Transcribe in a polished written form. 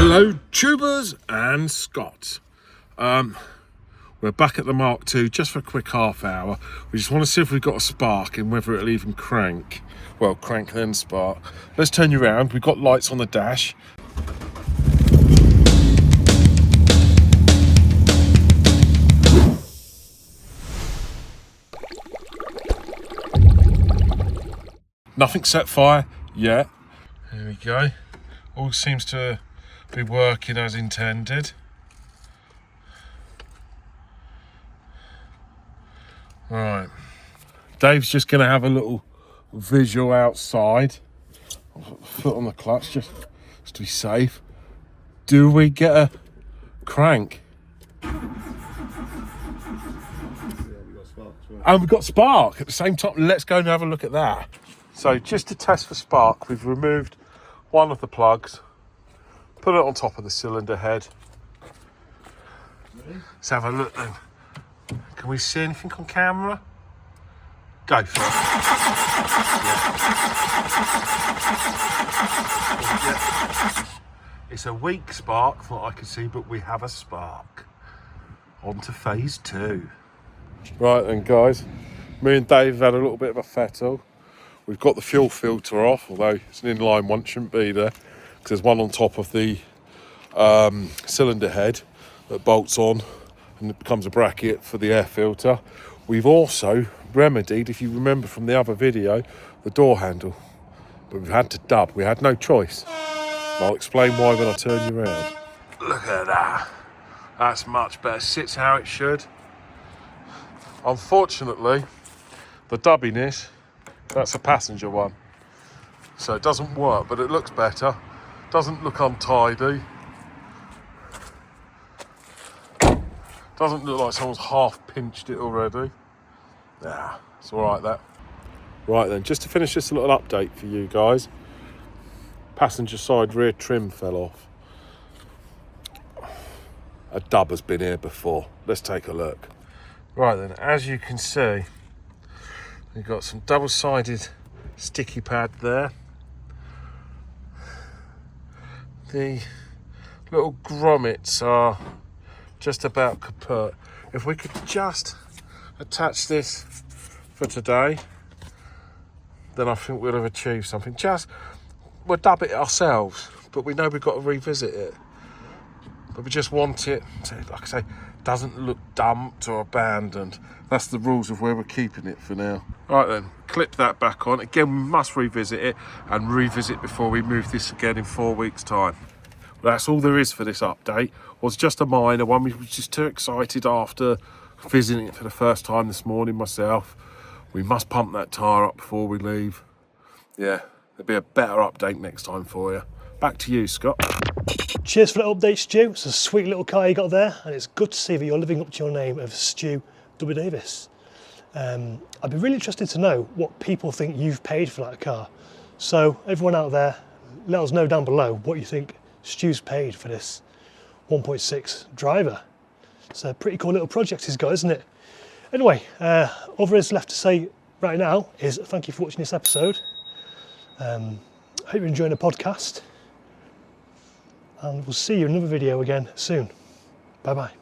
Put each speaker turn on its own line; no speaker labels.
Hello tubers and Scots. We're back at the Mk2 just for a quick half hour. We just want to see if we've got a spark and whether it'll even crank. Well, crank then spark. Let's turn you around. We've got lights on the dash. Nothing set fire yet. There we go. All seems to be working as intended. Right. Dave's just going to have a little visual outside. Foot on the clutch just to be safe. Do we get a crank? And we've got spark at the same time. Let's go and have a look at that. So just to test for spark, we've removed one of the plugs, put it on top of the cylinder head. Let's have a look then. Can we see anything on camera? Go for it. Yeah. It's a weak spark from what I can see, but we have a spark. On to phase 2. Right then guys, me and Dave have had a little bit of a fettle. We've got the fuel filter off, although it's an inline one, shouldn't be there, because there's one on top of the cylinder head that bolts on and it becomes a bracket for the air filter. We've also remedied, if you remember from the other video, the door handle, but we've had to dub. We had no choice. I'll explain why when I turn you around. Look at that. That's much better. Sits how it should. Unfortunately, the dubbiness, that's a passenger one, so it doesn't work, but it looks better. Doesn't look untidy. Doesn't look like someone's half pinched it already. Nah, it's all right that. Right then, just to finish this little update for you guys. Passenger side rear trim fell off. A dub has been here before. Let's take a look. Right then, as you can see, we've got some double-sided sticky pad there. The little grommets are just about kaput. If we could just attach this for today, then I think we'll have achieved something. We'll dub it ourselves, but we know we've got to revisit it. But we just want it to, like I say, doesn't look dumped or abandoned. That's the rules of where we're keeping it for now. Right then, clip that back on. Again, we must revisit it and revisit before we move this again in 4 weeks' time. That's all there is for this update. It was just a minor one. We were just too excited after visiting it for the first time this morning myself. We must pump that tyre up before we leave. Yeah, there'll be a better update next time for you. Back to you, Scott.
Cheers for that update, Stu. It's a sweet little car you got there, and it's good to see that you're living up to your name of Stu W. Davis. I'd be really interested to know what people think you've paid for that car. So everyone out there, let us know down below what you think Stu's paid for this 1.6 driver. It's a pretty cool little project he's got, isn't it? Anyway, all there is left to say right now is thank you for watching this episode. I hope you're enjoying the podcast. And we'll see you in another video again soon. Bye bye.